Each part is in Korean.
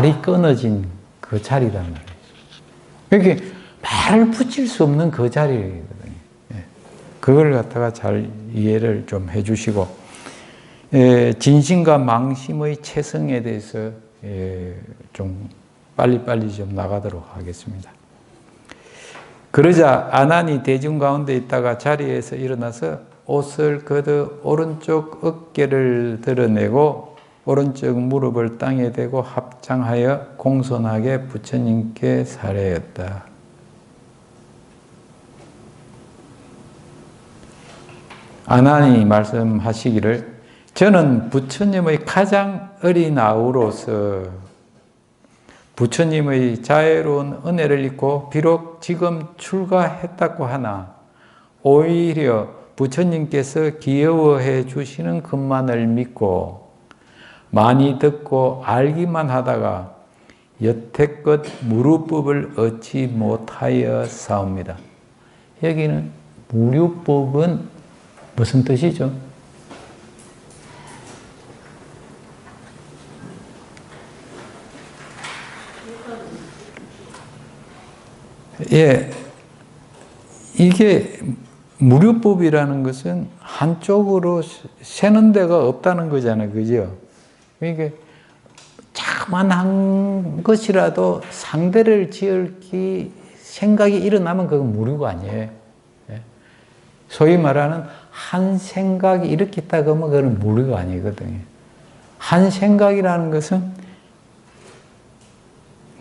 말이 끊어진 그 자리란 말이에요. 이렇게 말을 붙일 수 없는 그 자리거든요. 그걸 갖다가 잘 이해를 좀 해주시고, 진심과 망심의 체성에 대해서 좀 빨리빨리 좀 나가도록 하겠습니다. 그러자 아난이 대중 가운데 있다가 자리에서 일어나서 옷을 걷어 오른쪽 어깨를 드러내고 오른쪽 무릎을 땅에 대고 합장하여 공손하게 부처님께 살해했다. 아난이 말씀하시기를 저는 부처님의 가장 어린 아우로서 부처님의 자애로운 은혜를 잊고 비록 지금 출가했다고 하나 오히려 부처님께서 귀여워해 주시는 것만을 믿고 많이 듣고 알기만 하다가 여태껏 무류법을 얻지 못하여 싸웁니다. 여기는 무류법은 무슨 뜻이죠? 예, 이게 무류법이라는 것은 한쪽으로 새는 데가 없다는 거잖아요. 그죠? 그러니까 자그만한 것이라도 상대를 지을 생각이 일어나면 그건 무류가 아니에요. 소위 말하는 한 생각이 이렇게 있다고 하면 그건 무류가 아니거든요. 한 생각이라는 것은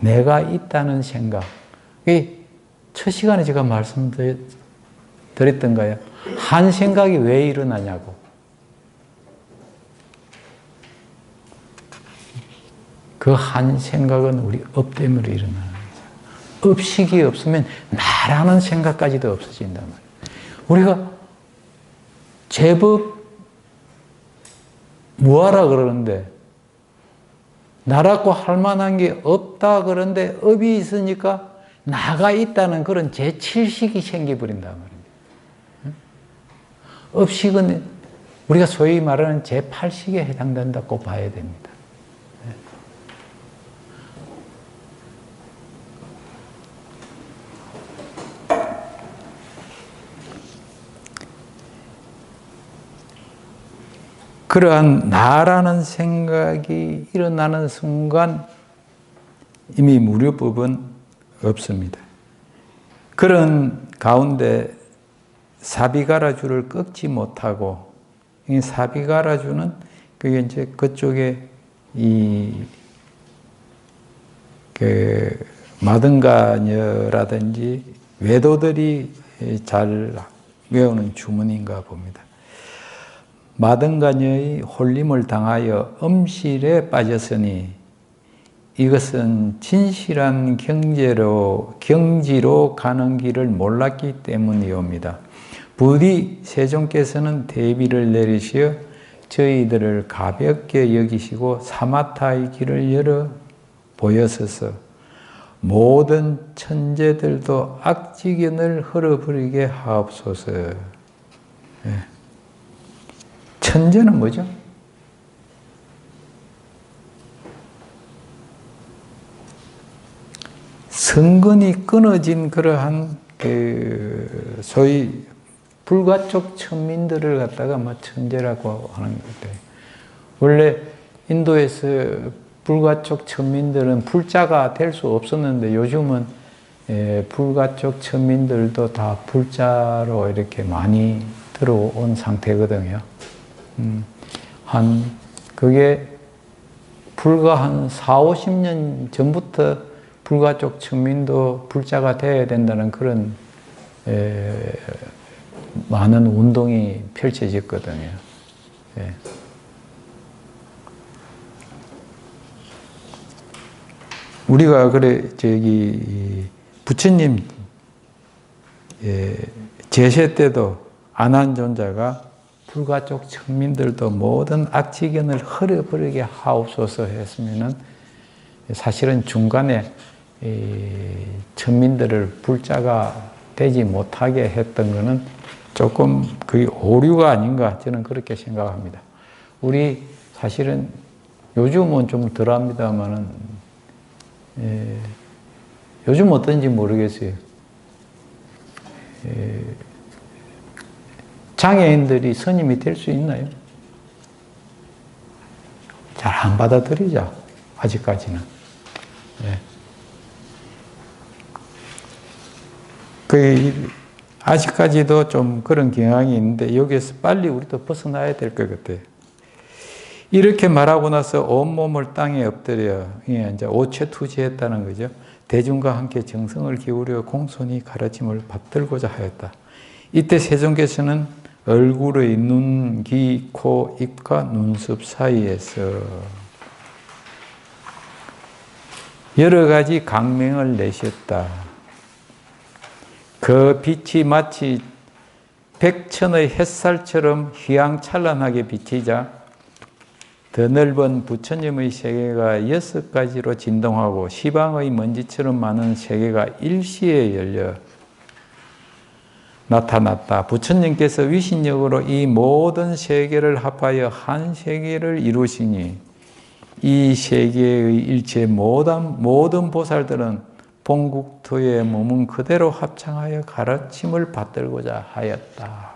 내가 있다는 생각. 첫 시간에 제가 말씀드렸던가요? 한 생각이 왜 일어나냐고. 그 한 생각은 우리 업 때문에 일어나는 거죠. 업식이 없으면 나라는 생각까지도 없어진단 말이에요. 우리가 제법 뭐하라 그러는데 나라고 할 만한 게 없다 그러는데 업이 있으니까 나가 있다는 그런 제7식이 생겨버린단 말입니다. 업식은 우리가 소위 말하는 제8식에 해당된다고 봐야 됩니다. 그러한 나라는 생각이 일어나는 순간 이미 무류법은 없습니다. 그런 가운데 사비가라주를 꺾지 못하고, 이 사비가라주는 그게 이제 그쪽에 마등가녀라든지 외도들이 잘 외우는 주문인가 봅니다. 마등가녀의 홀림을 당하여 음실에 빠졌으니 이것은 진실한 경지로 가는 길을 몰랐기 때문이옵니다. 부디 세존께서는 대비를 내리시어 저희들을 가볍게 여기시고 사마타의 길을 열어 보여서서 모든 천재들도 악지견을 흘러버리게 하옵소서. 천재는 뭐죠? 성근이 끊어진 그러한 소위 불가촉 천민들을 갖다가 천재라고 하는 건데, 원래 인도에서 불가촉 천민들은 불자가 될 수 없었는데 요즘은 불가촉 천민들도 다 불자로 이렇게 많이 들어온 상태거든요. 그게 불과 한 40-50년 전부터 불가촉 천민도 불자가 되어야 된다는 그런 많은 운동이 펼쳐졌거든요. 우리가 부처님 제세 때도 아난존자가 불가촉 천민들도 모든 악지견을 흘려버리게 하옵소서 했으면은 사실은 중간에 천민들을 불자가 되지 못하게 했던 것은 조금 거의 오류가 아닌가 저는 그렇게 생각합니다. 우리 사실은 요즘은 좀 덜합니다만은 요즘 어떤지 모르겠어요. 장애인들이 스님이 될 수 있나요? 잘 안 받아들이죠. 아직까지는. 아직까지도 좀 그런 경향이 있는데 여기에서 빨리 우리도 벗어나야 될 것 같아요. 이렇게 말하고 나서 온몸을 땅에 엎드려 이제 오체투지했다는 거죠. 대중과 함께 정성을 기울여 공손히 가르침을 받들고자 하였다. 이때 세존께서는 얼굴의 눈, 귀, 코, 입과 눈썹 사이에서 여러 가지 강명을 내셨다. 그 빛이 마치 백천의 햇살처럼 휘황찬란하게 비치자 더 넓은 부처님의 세계가 6가지로 진동하고 시방의 먼지처럼 많은 세계가 일시에 열려 나타났다. 부처님께서 위신력으로 이 모든 세계를 합하여 한 세계를 이루시니 이 세계의 일체 모든 보살들은 본국토에 몸은 그대로 합창하여 가르침을 받들고자 하였다.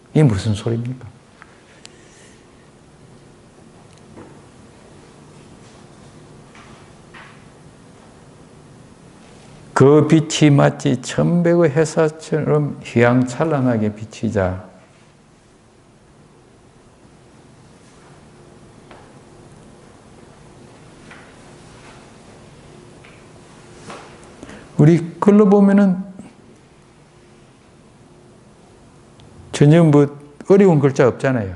이게 무슨 소리입니까? 그 빛이 마치 천백의 햇살처럼 휘황찬란하게 비치자 우리 글로 보면은 전혀 뭐 어려운 글자 없잖아요.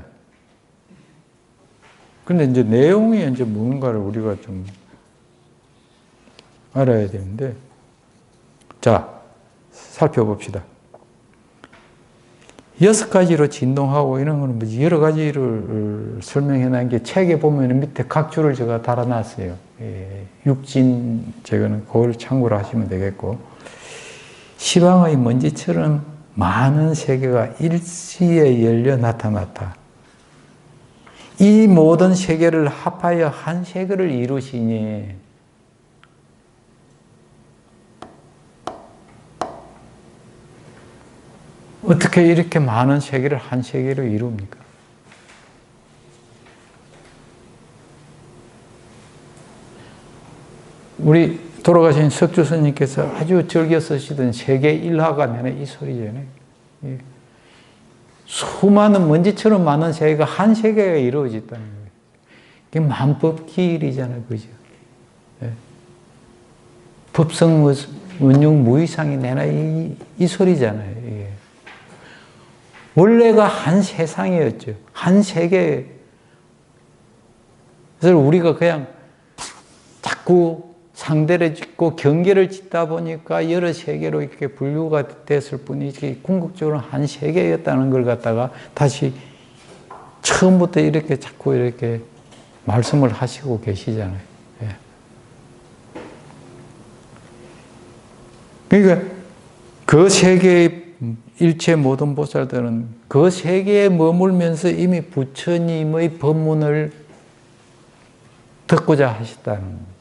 근데 이제 내용이 이제 뭔가를 우리가 좀 알아야 되는데, 자, 살펴봅시다. 6가지로 진동하고 이런 거는 여러 가지를 설명해 놓은 게 책에 보면 밑에 각 줄을 제가 달아놨어요. 육진, 저거는 그걸 참고로 하시면 되겠고, 시방의 먼지처럼 많은 세계가 일시에 열려 나타났다. 이 모든 세계를 합하여 한 세계를 이루시니 어떻게 이렇게 많은 세계를 한 세계로 이룹니까? 우리 돌아가신 석주 스님께서 아주 즐겨 쓰시던 세계 일화가 내는 이 소리잖아요. 수많은 먼지처럼 많은 세계가 한 세계가 이루어졌다는 거예요. 이게 만법기일이잖아요. 그죠? 법성 원흉 무이상이 내는 이 소리잖아요. 원래가 한 세상이었죠. 한 세계. 그래서 우리가 그냥 자꾸 상대를 짓고 경계를 짓다 보니까 여러 세계로 이렇게 분류가 됐을 뿐이지 궁극적으로 한 세계였다는 걸 갖다가 다시 처음부터 이렇게 자꾸 이렇게 말씀을 하시고 계시잖아요. 그러니까 그 세계의 일체 모든 보살들은 그 세계에 머물면서 이미 부처님의 법문을 듣고자 하셨다는 거죠.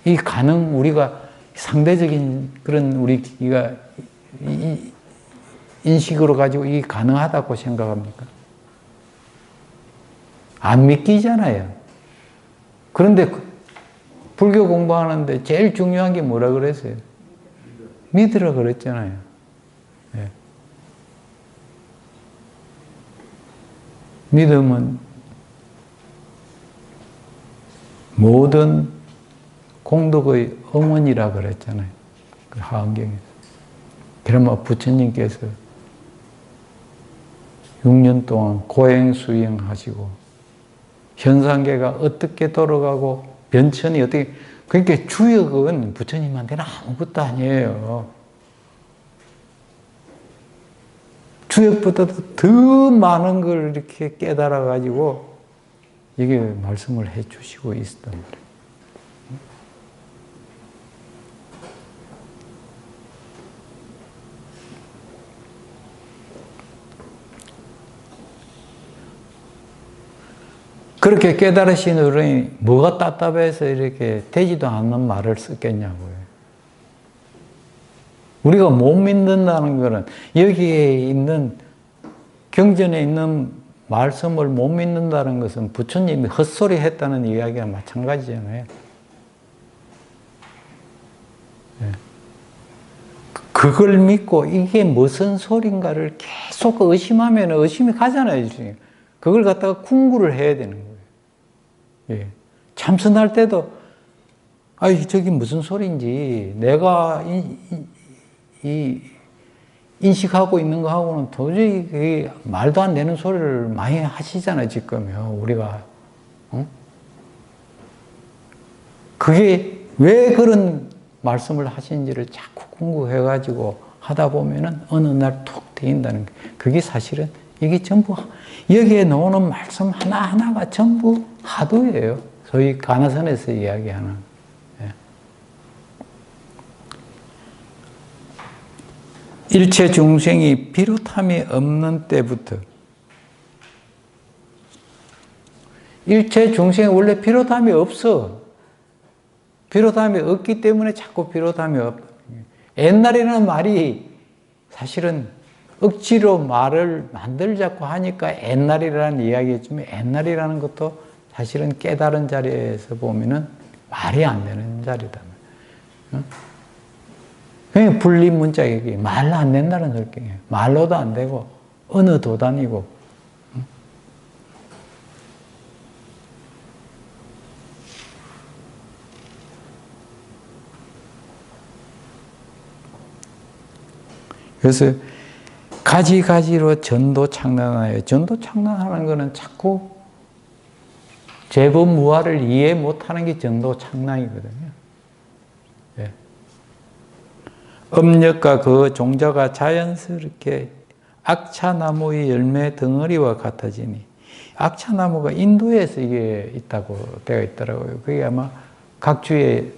이 가능, 우리가 상대적인 그런 우리가 인식으로 가지고 이게 가능하다고 생각합니까? 안 믿기잖아요. 그런데 불교 공부하는데 제일 중요한 게 뭐라 그랬어요? 믿으라 그랬잖아요. 믿음은 모든 공덕의 어머니라 그랬잖아요. 그 하안경에서. 그러면 부처님께서 6년 동안 고행 수행하시고 현상계가 어떻게 돌아가고 변천이 어떻게, 그러니까 주역은 부처님한테는 아무것도 아니에요. 주역보다도 더 많은 걸 이렇게 깨달아 가지고 이게 말씀을 해 주시고 있었단 말이에요. 그렇게 깨달으신 어른이 뭐가 답답해서 이렇게 되지도 않는 말을 썼겠냐고요. 우리가 못 믿는다는 것은 여기에 있는 경전에 있는 말씀을 못 믿는다는 것은 부처님이 헛소리 했다는 이야기와 마찬가지잖아요. 그걸 믿고 이게 무슨 소린가를 계속 의심하면 의심이 가잖아요. 그걸 갖다가 궁구를 해야 되는 거예요. 예. 참선할 때도 아이 저기 무슨 소린지 내가 인식하고 있는 거하고는 도저히 말도 안 되는 소리를 많이 하시잖아요. 지금요 우리가 그게 왜 그런 말씀을 하신지를 자꾸 궁금해가지고 하다 보면은 어느 날 툭 트인다는 게 그게 사실은 이게 전부 여기에 나오는 말씀 하나하나가 전부 화두예요. 소위 가나선에서 이야기하는. 예. 일체 중생이 비롯함이 없는 때부터 일체 중생이 원래 비롯함이 없어. 비롯함이 없기 때문에 자꾸 비롯함이 없다. 옛날이라는 말이 사실은 억지로 말을 만들자고 하니까 옛날이라는 이야기였지만 옛날이라는 것도 사실은 깨달은 자리에서 보면은 말이 안 되는 자리다. 그냥 분리문자격이 말로 안 된다는 설경이에요. 말로도 안 되고 언어도 아니고. 그래서 가지가지로 전도 창난하여 전도 창난하는 것은 자꾸 제법무화를 이해 못하는 게 전도 창난이거든요. 예. 업력과 그 종자가 자연스럽게 악차나무의 열매 덩어리와 같아지니 악차나무가 인도에서 이게 있다고 되어 있더라고요. 그게 아마 각 주에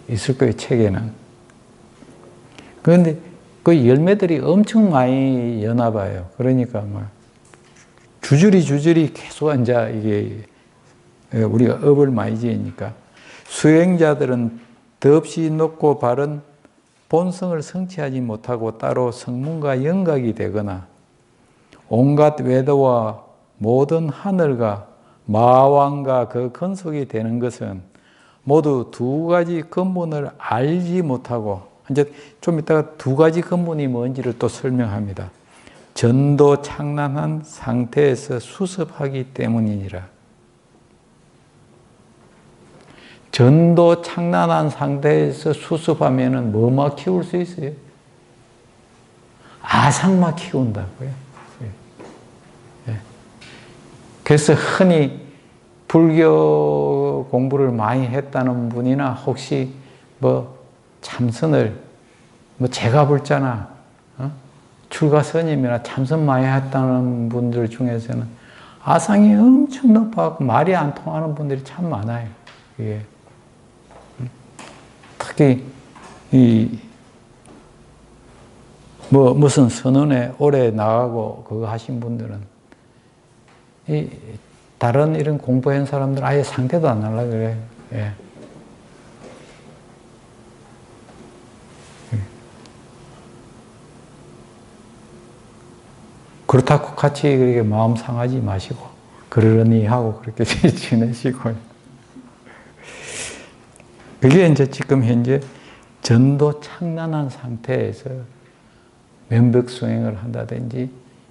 있을 거예요. 책에는. 그런데 그 열매들이 엄청 많이 여나 봐요. 그러니까 막 주저리 계속 앉아 이게 우리가 업을 많이 지으니까 수행자들은 더없이 높고 바른 본성을 성취하지 못하고 따로 성문과 영각이 되거나 온갖 외도와 모든 하늘과 마왕과 그 근속이 되는 것은 모두 두 가지 근본을 알지 못하고 이제 좀 이따가 두 가지 근본이 뭔지를 또 설명합니다. 전도 창난한 상태에서 수습하기 때문이니라. 전도 창난한 상태에서 수습하면은 뭐만 키울 수 있어요? 아상만 키운다고요. 예. 그래서 흔히 불교 공부를 많이 했다는 분이나 혹시 뭐 참선을 제가불자나 출가스님이나 참선 많이 했다는 분들 중에서는 아상이 엄청 높아갖고 말이 안 통하는 분들이 참 많아요. 예. 특히 무슨 선언에 오래 나가고 그거 하신 분들은 다른 이런 공부한 사람들 아예 상대도 안 하려고 그래요. 예. 그렇다고 같이 그렇게 마음 상하지 마시고 그러니 하고 그렇게 지내시고 그게 이제 지금 현재 전도 창난한 상태에서 면벽 수행을 한다든지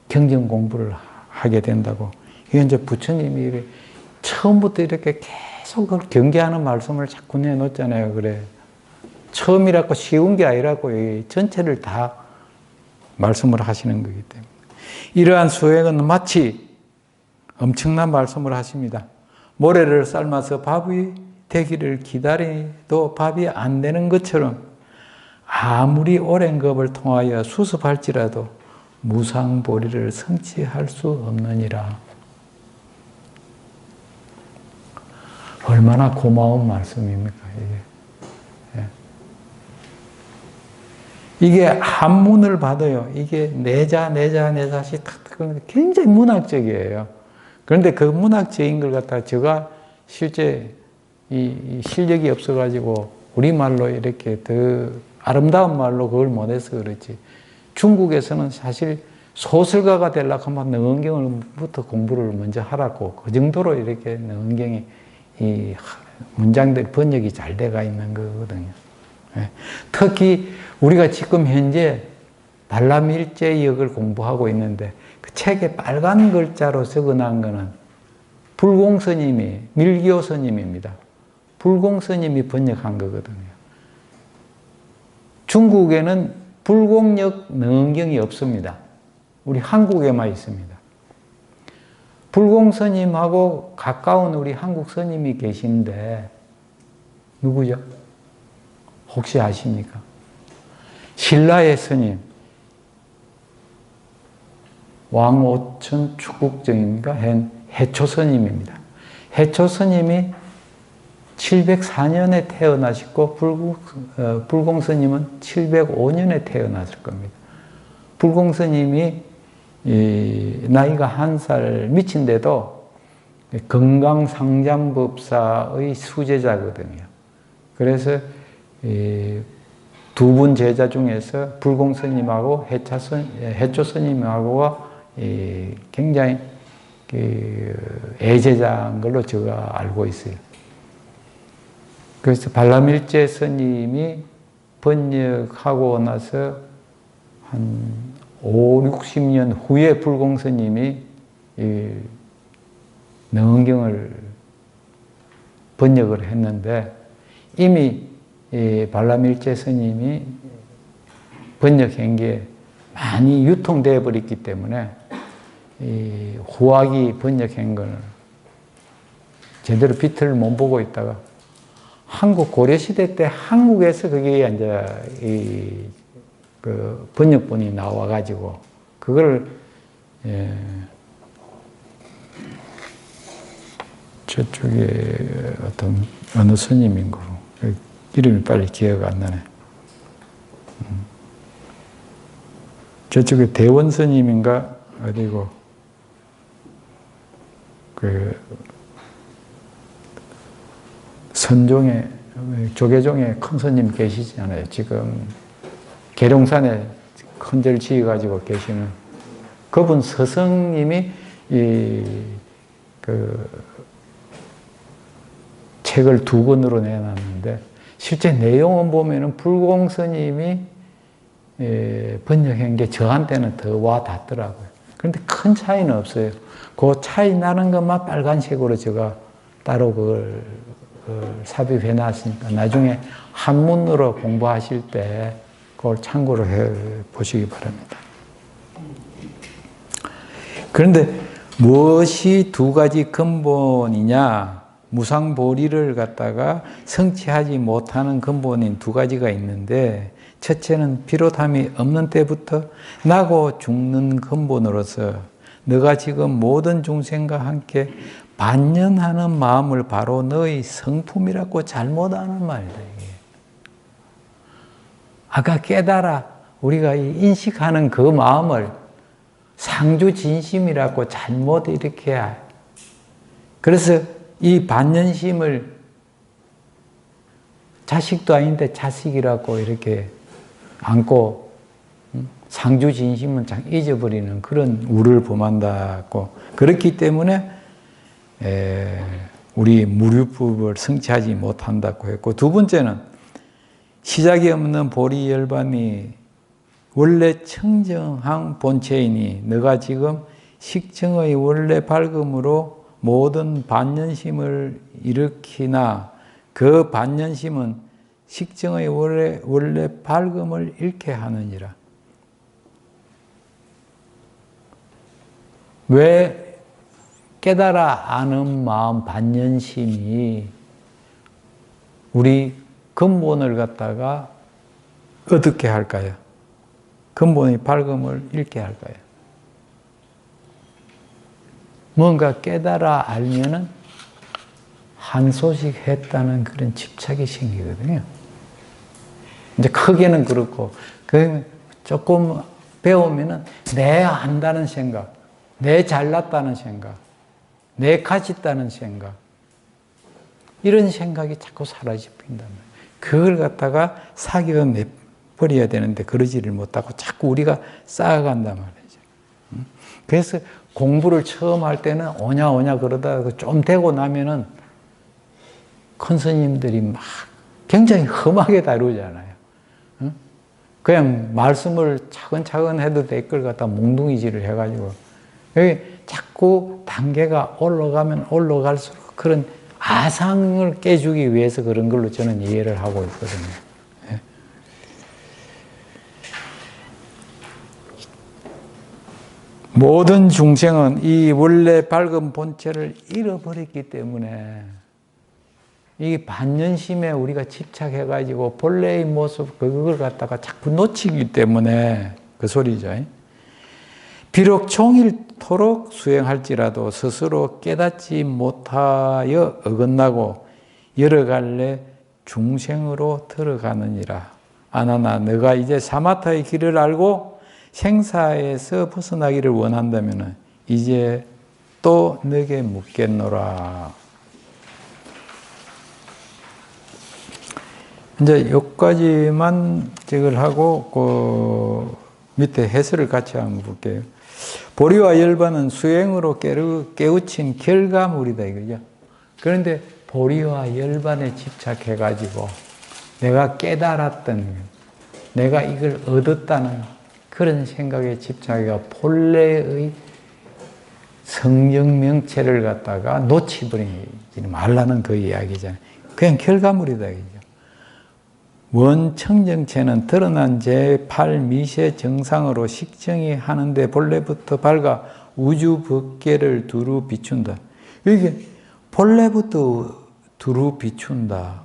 경전 공부를 하게 된다고. 이게 이제 부처님이 처음부터 이렇게 계속 그걸 경계하는 말씀을 자꾸 내놓잖아요. 그래. 처음이라고 쉬운 게 아니라고 전체를 다 말씀을 하시는 거기 때문에. 이러한 수행은 마치 엄청난 말씀을 하십니다. 모래를 삶아서 밥이 되기를 기다려도 밥이 안 되는 것처럼 아무리 오랜 겁을 통하여 수습할지라도 무상보리를 성취할 수 없느니라. 얼마나 고마운 말씀입니까, 이게. 이게 한문을 받아요. 이게 내자씩 탁 굉장히 문학적이에요. 그런데 그 문학적인 걸 갖다가 제가 실제 이 실력이 없어가지고 우리말로 이렇게 더 아름다운 말로 그걸 못해서 그렇지. 중국에서는 사실 소설가가 되려고 하면 능언경을부터 공부를 먼저 하라고 그 정도로 이렇게 능언경이 이 문장들 번역이 잘 돼가 있는 거거든요. 특히 우리가 지금 현재 발람일제역을 공부하고 있는데 그 책에 빨간 글자로 적어놓은 거는 불공스님이 밀교 스님입니다. 불공스님이 번역한 거거든요. 중국에는 불공역 능언경이 없습니다. 우리 한국에만 있습니다. 불공스님하고 가까운 우리 한국 스님이 계신데 누구죠? 혹시 아십니까? 신라의 스님 왕오천 축국정인가 해초 스님입니다. 해초 스님이 704년에 태어나셨고 불공 스님은 705년에 태어났을 겁니다. 불공 스님이 나이가 1살 미친데도 건강상담법사의 수제자거든요. 그래서 두 분 제자 중에서 불공 스님하고 해초 스님하고 굉장히 애제자인 걸로 제가 알고 있어요. 그래서 발람일제 스님이 번역하고 나서 한 5, 60년 후에 불공 스님이 능언경을 번역을 했는데 이미 발람일제 스님이 번역한 게 많이 유통되어 버렸기 때문에 후학이 번역한 걸 제대로 빛을 못 보고 있다가 한국 고려시대 때 한국에서 그게 이제 그 번역본이 나와가지고 그걸 저쪽에 어떤 어느 스님인 거로 이름이 빨리 기억 안 나네. 저쪽에 대원 스님인가 어디고 그 선종에 조계종에 큰 스님 계시잖아요. 지금 계룡산에 큰 절 지어가지고 계시는 그분 스승님이 그 책을 2권으로 내놨는데 실제 내용은 보면은 불공 스님이 번역한 게 저한테는 더 와 닿더라고요. 그런데 큰 차이는 없어요. 그 차이 나는 것만 빨간색으로 제가 따로 그걸 삽입해 놨으니까 나중에 한문으로 공부하실 때 그걸 참고를 해 보시기 바랍니다. 그런데 무엇이 두 가지 근본이냐? 무상보리를 갖다가 성취하지 못하는 근본인 두 가지가 있는데 첫째는 비롯함이 없는 때부터 나고 죽는 근본으로서 너가 지금 모든 중생과 함께 반연하는 마음을 바로 너의 성품이라고 잘못 아는 말이다. 이게. 아까 깨달아 우리가 인식하는 그 마음을 상주진심이라고 잘못 이렇게 그래서 이 반연심을 자식도 아닌데 자식이라고 이렇게 안고 상주진심은 참 잊어버리는 그런 우를 범한다고 그렇기 때문에 우리 무류법을 성취하지 못한다고 했고 두 번째는 시작이 없는 보리열반이 원래 청정한 본체이니 너가 지금 식정의 원래 밝음으로 모든 반연심을 일으키나 그 반연심은 식정의 원래 밝음을 잃게 하느니라. 왜 깨달아 아는 마음 반연심이 우리 근본을 갖다가 어둡게 할까요? 근본의 밝음을 잃게 할까요? 뭔가 깨달아 알면은 한 소식 했다는 그런 집착이 생기거든요. 이제 크게는 그렇고, 조금 배우면은 내 안다는 생각, 내 잘났다는 생각, 내 가치 있다는 생각. 이런 생각이 자꾸 사라져버린단 말이에요. 그걸 갖다가 사겨 내버려야 되는데 그러지를 못하고 자꾸 우리가 쌓아간단 말이죠. 그래서 공부를 처음 할 때는 오냐 그러다가 좀 되고 나면은 큰 스님들이 막 굉장히 험하게 다루잖아요. 그냥 말씀을 차근차근 해도 될 걸 갖다 몽둥이질을 해가지고 여기 자꾸 단계가 올라가면 올라갈수록 그런 아상을 깨주기 위해서 그런 걸로 저는 이해를 하고 있거든요. 예. 모든 중생은 이 원래 밝은 본체를 잃어버렸기 때문에 이 반연심에 우리가 집착해가지고 본래의 모습 그걸 갖다가 자꾸 놓치기 때문에 그 소리죠. 비록 종일토록 수행할지라도 스스로 깨닫지 못하여 어긋나고 여러 갈래 중생으로 들어가느니라. 아나나 너가 이제 사마타의 길을 알고 생사에서 벗어나기를 원한다면 이제 또 너에게 묻겠노라. 이제 여기까지만 저걸 하고 그 밑에 해설을 같이 한번 볼게요. 보리와 열반은 수행으로 깨우친 결과물이다 이거죠. 그런데 보리와 열반에 집착해가지고 내가 깨달았던, 내가 이걸 얻었다는 그런 생각에 집착해가 본래의 성령 명체를 갖다가 놓치버리지 말라는 그 이야기잖아요. 그냥 결과물이다 이거죠. 원청정체는 드러난 제8미세 정상으로 식정이 하는데 본래부터 밝아 우주 법계를 두루 비춘다. 이게 본래부터 두루 비춘다.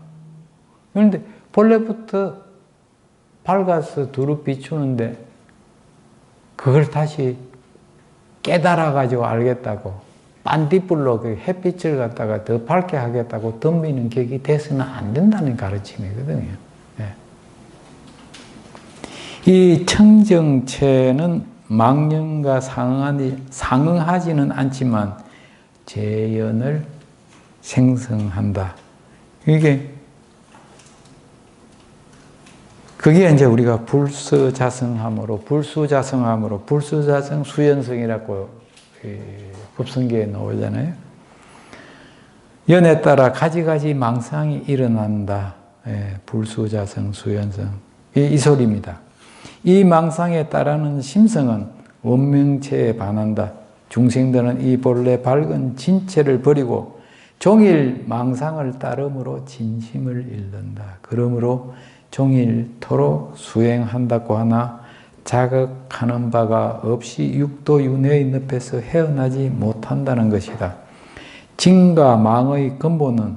그런데 본래부터 밝아서 두루 비추는데 그걸 다시 깨달아가지고 알겠다고 반딧불로 그 햇빛을 갖다가 더 밝게 하겠다고 덤비는 격이 돼서는 안 된다는 가르침이거든요. 이 청정체는 망령과 상응하지는 않지만 재연을 생성한다. 그게 이제 우리가 불서자성함으로, 불수자성 수연성이라고 법성계에 나오잖아요. 연에 따라 가지가지 망상이 일어난다. 불수자성 수연성. 이 소리입니다. 이 망상에 따르는 심성은 원명체에 반한다. 중생들은 이 본래 밝은 진체를 버리고 종일 망상을 따름으로 진심을 잃는다. 그러므로 종일토록 수행한다고 하나 자극하는 바가 없이 육도 윤회의 늪에서 헤어나지 못한다는 것이다. 진과 망의 근본은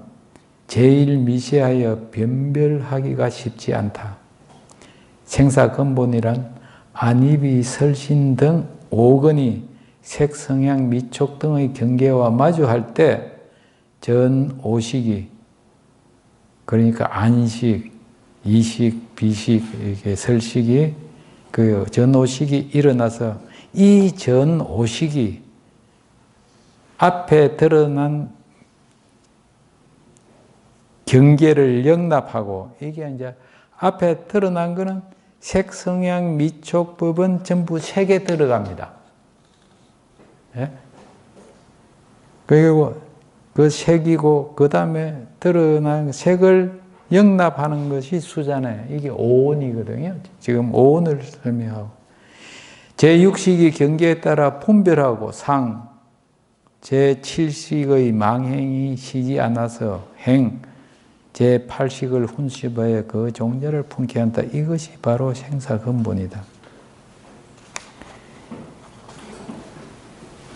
제일 미세하여 변별하기가 쉽지 않다. 생사 근본이란 안입이 설신 등 오건이 색, 성향, 미촉 등의 경계와 마주할 때 전오식이, 그러니까 안식, 이식, 비식, 이렇게 설식이, 그 전오식이 일어나서 이 전오식이 앞에 드러난 경계를 영납하고, 이게 이제 앞에 드러난 거는 색, 성향, 미촉, 법은 전부 색에 들어갑니다. 예? 그리고 그 색이고, 그 다음에 드러난 색을 영납하는 것이 수잖아요. 이게 오온이거든요. 지금 오온을 설명하고. 제6식이 경계에 따라 분별하고 상, 제7식의 망행이 쉬지 않아서 행, 제8식을 훈습하여 그 종자를 품게 한다. 이것이 바로 생사 근본이다.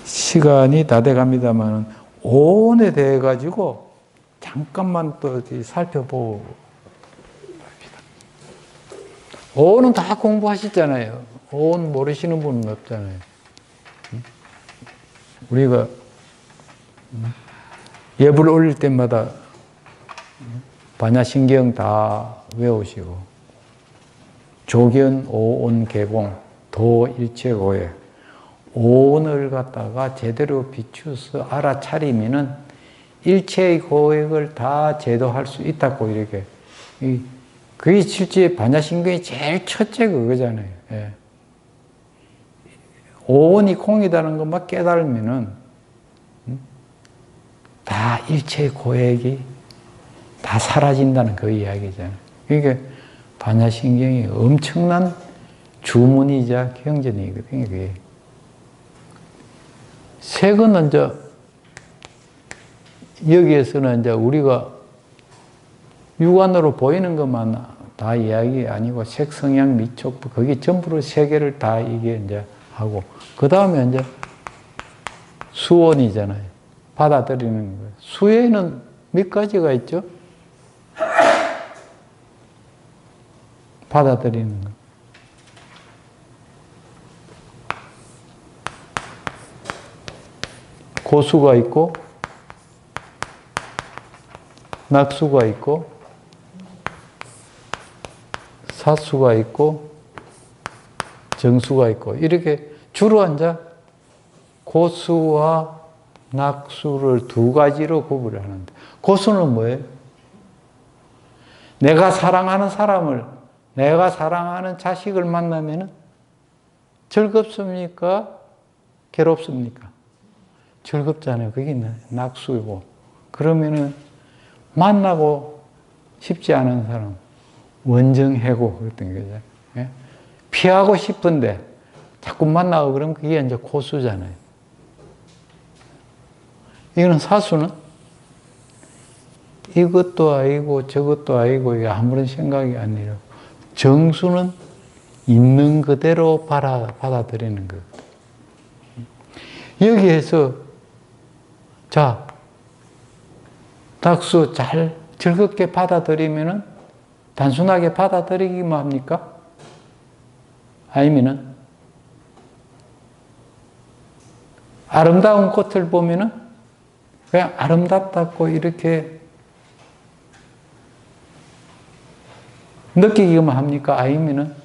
시간이 다 돼갑니다만 오온에 대해 가지고 잠깐만 또 살펴보고 합시다. 오온은 다 공부하셨잖아요. 오온 모르시는 분은 없잖아요. 우리가 예불 올릴 때마다 반야신경 다 외우시고 조견 오온 개공 도 일체고에 오온을 갖다가 제대로 비추어서 알아차리면은 일체의 고액을 다 제도할 수 있다고 이렇게. 그게 실제 반야신경이 제일 첫째 그거잖아요. 예. 오온이 공이다는 것만 깨달으면은 다 일체의 고액이 다 사라진다는 그 이야기잖아요. 그러니까 반야신경이 엄청난 주문이자 경전이거든요. 그게. 색은 이제 여기에서는 이제 우리가 육안으로 보이는 것만 다 이야기 아니고 색, 성향, 미촉, 거기 전부로 세 개를 다 이게 이제 하고 그 다음에 이제 수온이잖아요. 받아들이는 거예요. 수에는 몇 가지가 있죠? 받아들이는 거. 고수가 있고 낙수가 있고 사수가 있고 정수가 있고 이렇게 주로 앉아 고수와 낙수를 두 가지로 구분을 하는데 고수는 뭐예요? 내가 사랑하는 사람을 내가 사랑하는 자식을 만나면 즐겁습니까? 괴롭습니까? 즐겁잖아요. 그게 낙수이고 그러면은 만나고 싶지 않은 사람 원정해고 그랬던 거죠. 예? 피하고 싶은데 자꾸 만나고 그러면 그게 이제 고수잖아요. 이거는 사수는 이것도 아니고 저것도 아니고 이게 아무런 생각이 아니라 정수는 있는 그대로 받아들이는 것. 여기에서 자 낙수 잘 즐겁게 받아들이면은 단순하게 받아들이기만 합니까? 아니면은 아름다운 꽃을 보면은 그냥 아름답다고 이렇게 느끼기만 합니까? 아니면은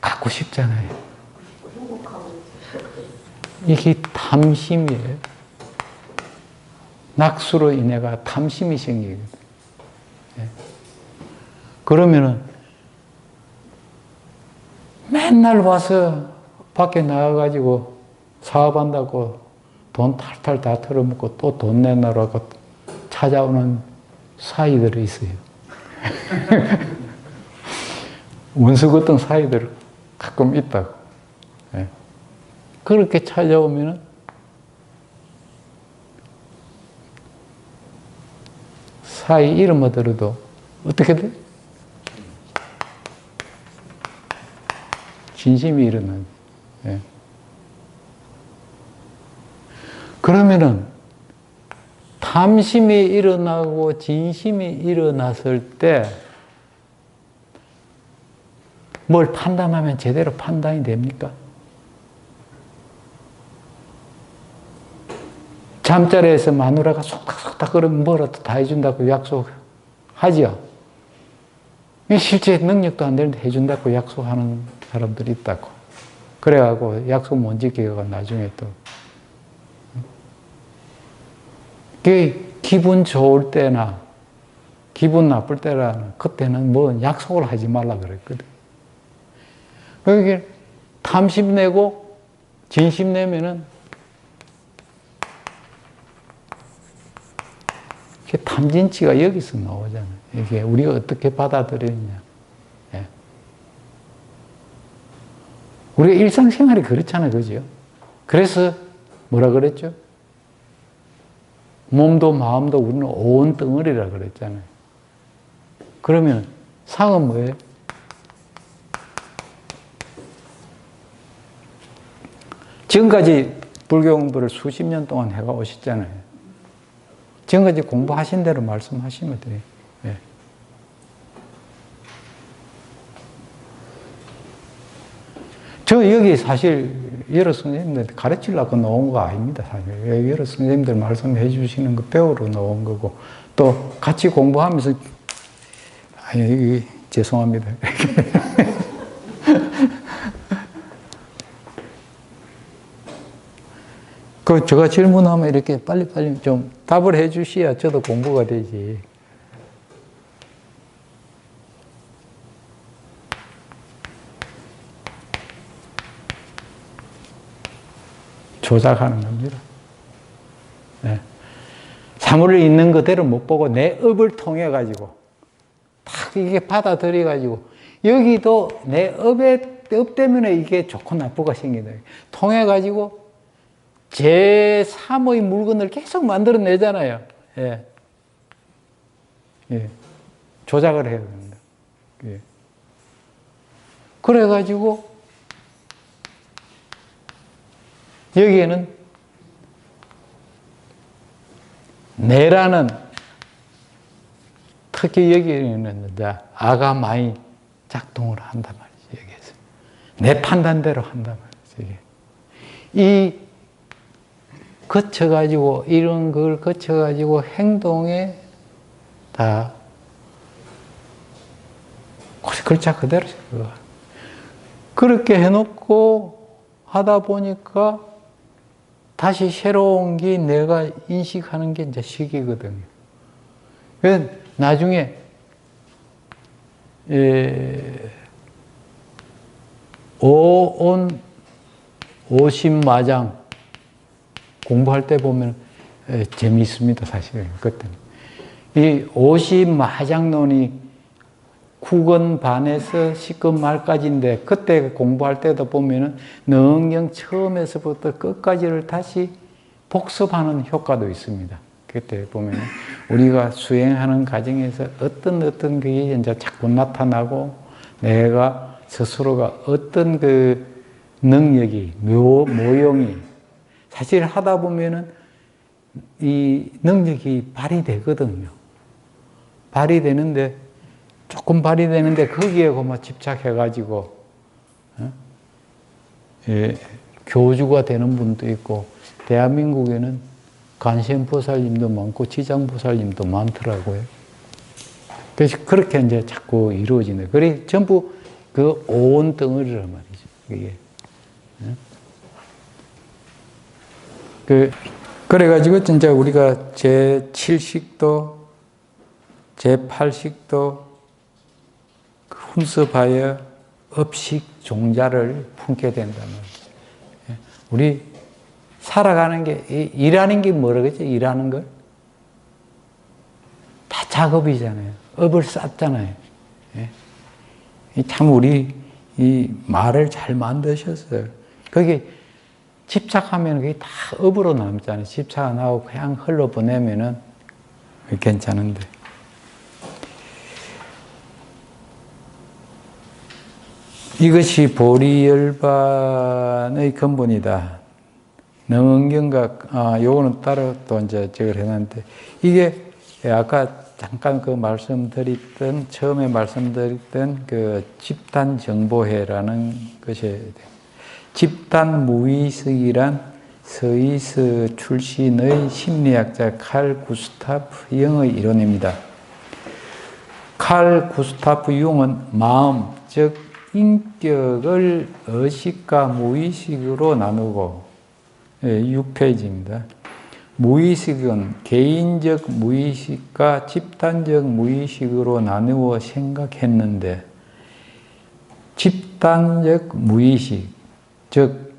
갖고 싶잖아요. 이게 탐심이에요. 낙수로 인해가 탐심이 생기거든요. 예. 그러면은 맨날 와서 밖에 나가가지고 사업한다고 돈 탈탈 다 털어먹고 또 돈 내놔라고 찾아오는 사이들이 있어요. 원수 같은 사이들 가끔 있다고. 예. 그렇게 찾아오면은 사이 이름만 들어도 어떻게 돼? 진심이 일어나는. 예. 그러면은 탐심이 일어나고 진심이 일어났을 때 뭘 판단하면 제대로 판단이 됩니까? 잠자리에서 마누라가 속닥속닥 그러면 뭐라도 다 해준다고 약속하죠. 실제 능력도 안 되는데 해준다고 약속하는 사람들이 있다고. 그래가지고 약속 못 지키고 나중에 또. 기분 좋을 때나 기분 나쁠 때라는 그때는 뭐 약속을 하지 말라 그랬거든. 그러니까 탐심 내고 진심 내면은 탐진치가 여기서 나오잖아요. 이게 우리가 어떻게 받아들이느냐. 예. 우리가 일상생활이 그렇잖아요. 그죠? 그래서 뭐라 그랬죠? 몸도 마음도 우리는 온 덩어리라 그랬잖아요. 그러면 상은 뭐예요? 지금까지 불교 공부를 수십 년 동안 해가 오셨잖아요. 지금까지 공부하신 대로 말씀하시면 돼요. 예. 저 여기 사실 여러 선생님들 가르치려고 나온 거 아닙니다. 사실 여러 선생님들 말씀해 주시는 거 배우러 나온 거고 또 같이 공부하면서 죄송합니다. 그 제가 질문하면 이렇게 빨리빨리 좀 답을 해 주셔야 저도 공부가 되지. 조작하는 겁니다. 네. 사물을 있는 그대로 못 보고 내 업을 통해 가지고 딱 이게 받아들여 가지고 여기도 내 업 때문에 이게 좋고 나쁘가 생긴다. 통해 가지고 제3의 물건을 계속 만들어내잖아요. 예. 예. 조작을 해야 됩니다. 예. 그래가지고 여기에는 내라는 특히 여기에는 아가 많이 작동을 한단 말이죠. 여기에서 내 판단대로 한단 말이죠. 이 거쳐가지고 이런 걸 거쳐가지고 행동에 다 글자 그대로 그렇게 해놓고 하다 보니까 다시 새로운 게 내가 인식하는 게 이제 시기거든요. 그래서 나중에 오온 오십마장 공부할 때 보면 재미있습니다, 사실은. 그때는. 이 오십마장론이 국어 반에서 시급 말까지인데 그때 공부할 때도 보면은 능경 처음에서부터 끝까지를 다시 복습하는 효과도 있습니다. 그때 보면 우리가 수행하는 과정에서 어떤 그게 이제 자꾸 나타나고 내가 스스로가 어떤 그 능력이 모형이 사실 하다 보면은 이 능력이 발휘되거든요. 발휘되는데 조금 발휘되는데 거기에 고마 집착해가지고 교주가 되는 분도 있고 대한민국에는 관세음보살님도 많고 지장보살님도 많더라고요. 그래서 그렇게 이제 자꾸 이루어지네. 그래 전부 그 온 덩어리란 말이죠. 이게. 그래가지고 진짜 우리가 제7식도, 제8식도 훈습하여 업식 종자를 품게 된다는 거죠. 우리 살아가는 게, 일하는 게 뭐라 그러죠? 일하는 걸? 다 작업이잖아요. 업을 쌓잖아요. 참 우리 이 말을 잘 만드셨어요. 거기 집착하면 그게 다 업으로 남잖아요. 집착 안 하고 그냥 흘러보내면은 괜찮은데. 이것이 보리열반의 근본이다. 능언경각, 요거는 따로 또 이제 적을 해놨는데, 이게 아까 잠깐 처음에 말씀드렸던 그 집단정보회라는 것이, 집단무의식이란 스위스 출신의 심리학자 칼 구스타프 융의 이론입니다. 칼 구스타프 융은 마음, 즉 인격을 의식과 무의식으로 나누고 6페이지입니다. 무의식은 개인적 무의식과 집단적 무의식으로 나누어 생각했는데 집단적 무의식, 즉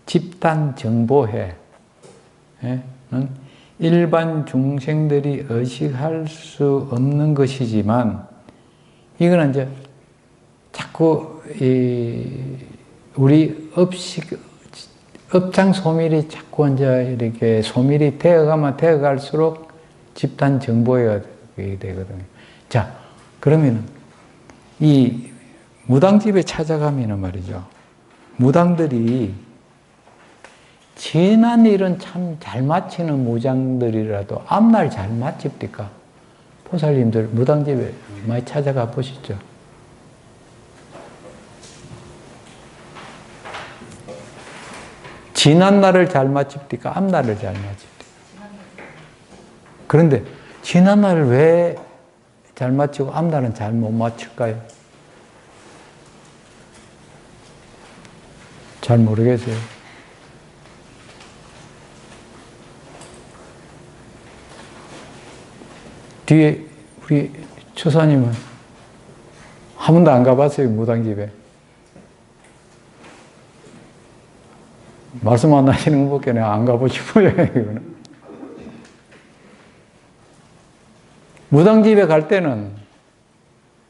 집단정보회는 일반 중생들이 의식할 수 없는 것이지만 이거는 이제 자꾸 우리 업장 소멸이 자꾸 이제 이렇게 소멸이 되어가면 되어갈수록 집단 정보가 되거든요. 자, 그러면은 이 무당집에 찾아가면은 말이죠. 무당들이 지난 일은 참 잘 마치는 무당들이라도 앞날 잘 마칩니까? 보살님들 무당집에 많이 찾아가 보시죠. 지난 날을 잘 마칩니까? 앞날을 잘 마칩니까? 그런데 지난 날을 왜 잘 마치고 앞날은 잘 못 마칠까요? 잘 모르겠어요. 뒤에 우리 처사님은 한 번도 안 가봤어요, 무당집에. 말씀 안 하시는 것밖에 내가 안 가보시고요, 이거는. 무당집에 갈 때는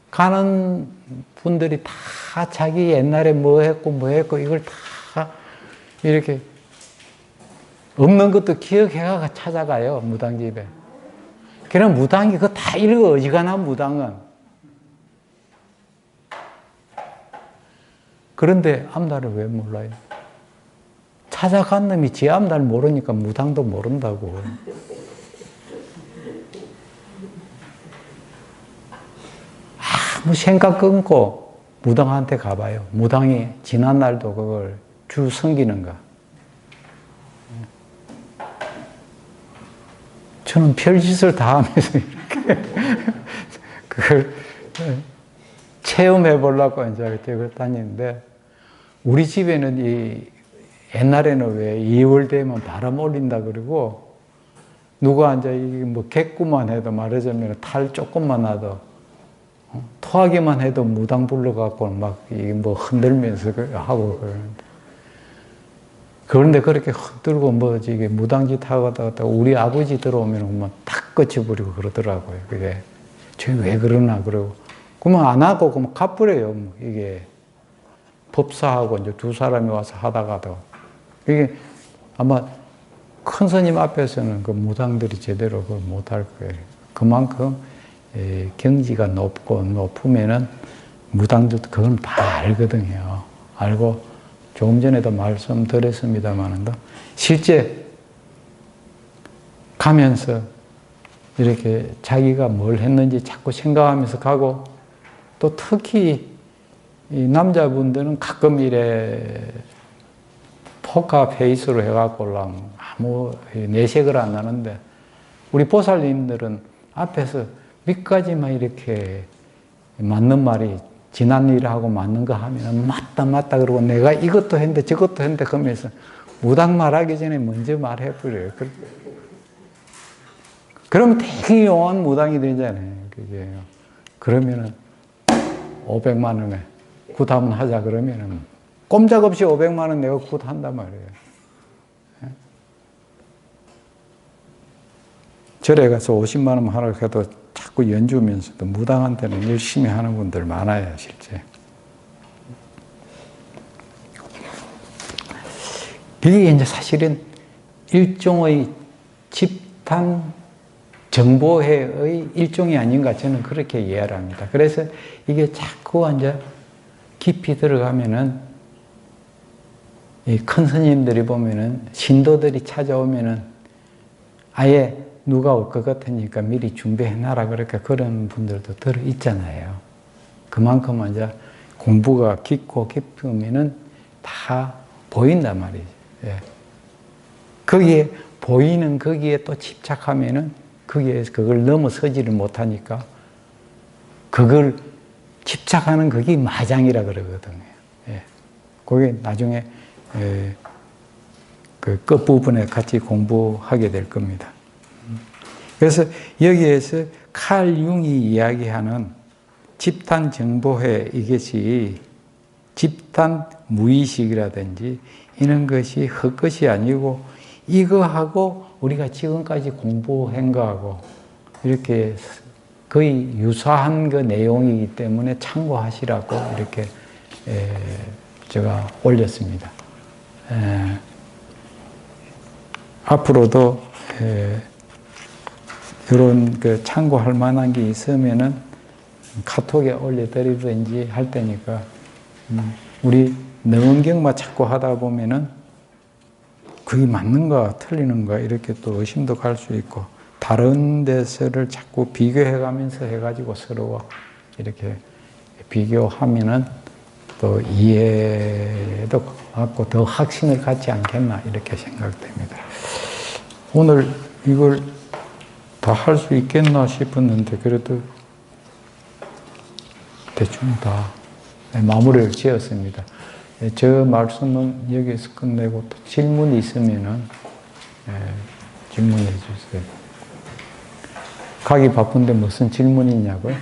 가는 분들이 다 자기 옛날에 뭐 했고 이걸 다 이렇게 없는 것도 기억해가 찾아가요, 무당집에. 그냥 무당이 그거 다 읽어, 어지간한 무당은. 그런데 앞날을 왜 몰라요? 찾아간 놈이 지 앞날 모르니까 무당도 모른다고. 아무 생각 끊고 무당한테 가봐요. 무당이 지난 날도 그걸 주 섬기는가. 저는 별짓을 다 하면서 이렇게 그걸 체험해 보려고 이제 그걸 다니는데, 우리 집에는 옛날에는 왜 2월 되면 바람 올린다 그러고, 누가 이제 뭐 개꾸만 해도 말하자면 탈 조금만 나도 토하기만 해도 무당 불러갖고 막 뭐 흔들면서 하고 그러는데, 그런데 그렇게 흔들고 뭐지 이게 무당짓 하고 다가 우리 아버지 들어오면 막탁 꺼쳐버리고 그러더라고요. 그게 저 왜 그러나 그러고, 그러면 안 하고 그러면 갚으래요. 이게 법사하고 이제 두 사람이 와서 하다가도 이게 아마 큰 스님 앞에서는 그 무당들이 제대로 그걸 못할 거예요. 그만큼 경지가 높으면은 무당들도 그건 다 알거든요. 알고 조금 전에도 말씀드렸습니다만, 실제 가면서 이렇게 자기가 뭘 했는지 자꾸 생각하면서 가고, 또 특히 이 남자분들은 가끔 이래 포카 페이스로 해갖고 아무 내색을 안 하는데, 우리 보살님들은 앞에서 밑까지만 이렇게 맞는 말이 지난 일하고 맞는 거 하면 맞다 그러고, 내가 이것도 했는데 저것도 했는데 그러면서 무당 말하기 전에 먼저 말해버려요. 그러면 되게 용한 무당이 되잖아요. 그게. 그러면은 500만 원에 굿 한번 하자 그러면은 꼼짝없이 500만 원 내가 굿 한단 말이에요. 절에 가서 50만 원 하라고 해도 자꾸 연주면서도 무당한테는 열심히 하는 분들 많아요, 실제. 이게 이제 사실은 일종의 집단 정보회의 일종이 아닌가, 저는 그렇게 이해를 합니다. 그래서 이게 자꾸 이제 깊이 들어가면은 이 큰 스님들이 보면은 신도들이 찾아오면은 아예 누가 올 것 같으니까 미리 준비해놔라 그렇게 그런 분들도 들어 있잖아요. 그만큼 이제 공부가 깊고 깊으면은 다 보인단 말이죠. 예. 거기에 보이는 거기에 또 집착하면은 거기에서 그걸 넘어서지를 못하니까 그걸 집착하는 그게 마장이라 그러거든요. 예. 그게 나중에 그 끝부분에 같이 공부하게 될 겁니다. 그래서 여기에서 칼 융이 이야기하는 집단 정보회, 이것이 집단 무의식이라든지 이런 것이 헛것이 아니고, 이거하고 우리가 지금까지 공부한 거하고 이렇게 거의 유사한 그 내용이기 때문에 참고하시라고 이렇게 제가 올렸습니다. 앞으로도 이런 그 참고할 만한 게 있으면은 카톡에 올려드리든지 할 테니까, 우리 능언경만 자꾸 하다 보면은 그게 맞는가 틀리는가 이렇게 또 의심도 갈 수 있고, 다른 데서를 자꾸 비교해 가면서 해가지고 서로 이렇게 비교하면은 또 이해도 갖고 더 확신을 갖지 않겠나 이렇게 생각됩니다. 오늘 이걸 다 할 수 있겠나 싶었는데 그래도 대충 다 마무리를 지었습니다. 저 말씀은 여기서 끝내고 또 질문이 있으면은 질문해 주세요. 가기 바쁜데 무슨 질문이 있냐고요?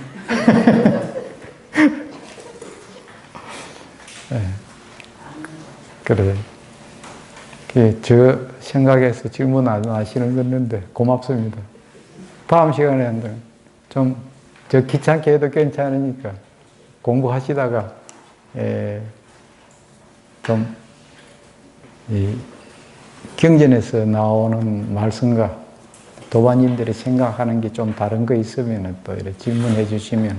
네. 그래. 저 생각해서 질문 안 하시는 건데 고맙습니다. 다음 시간에 좀 저 귀찮게 해도 괜찮으니까 공부하시다가 좀 이 경전에서 나오는 말씀과 도반님들이 생각하는 게 좀 다른 거 있으면 또 이렇게 질문해 주시면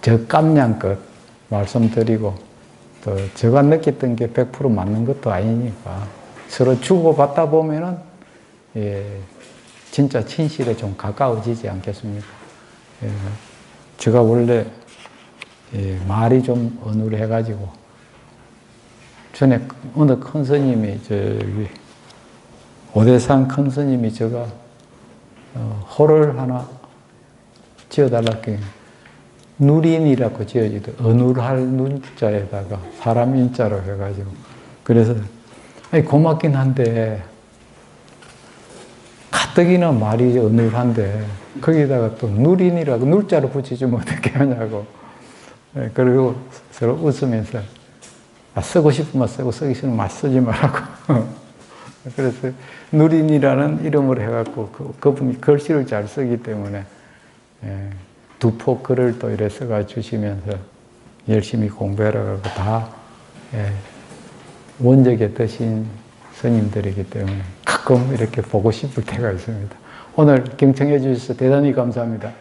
적감량껏 말씀드리고 또 제가 느꼈던 게 100% 맞는 것도 아니니까 서로 주고받다 보면은 진짜 진실에 좀 가까워지지 않겠습니까? 제가 원래 말이 좀 어눌해가지고 전에 어느 큰 스님이 저기 오대산 큰 스님이 제가 호를 하나 지어달라고 누린이라고 지어지도 어눌할 눈자에다가 사람 인자로 해가지고 그래서 고맙긴 한데 가뜩이나 말이 어눌한데 거기다가 또 누린이라고 눌자로 붙이주면 어떻게 하냐고 그리고 서로 웃으면서 쓰고 싶으면 쓰고 쓰기 싫으면 말 쓰지 말라고 그래서 누린이라는 이름을 해갖고 그분이 글씨를 잘 쓰기 때문에 두 폭 글을 또 이래 써가 주시면서 열심히 공부해라고 다 원적의 뜻인 스님들이기 때문에 가끔 이렇게 보고 싶을 때가 있습니다. 오늘 경청해 주셔서 대단히 감사합니다.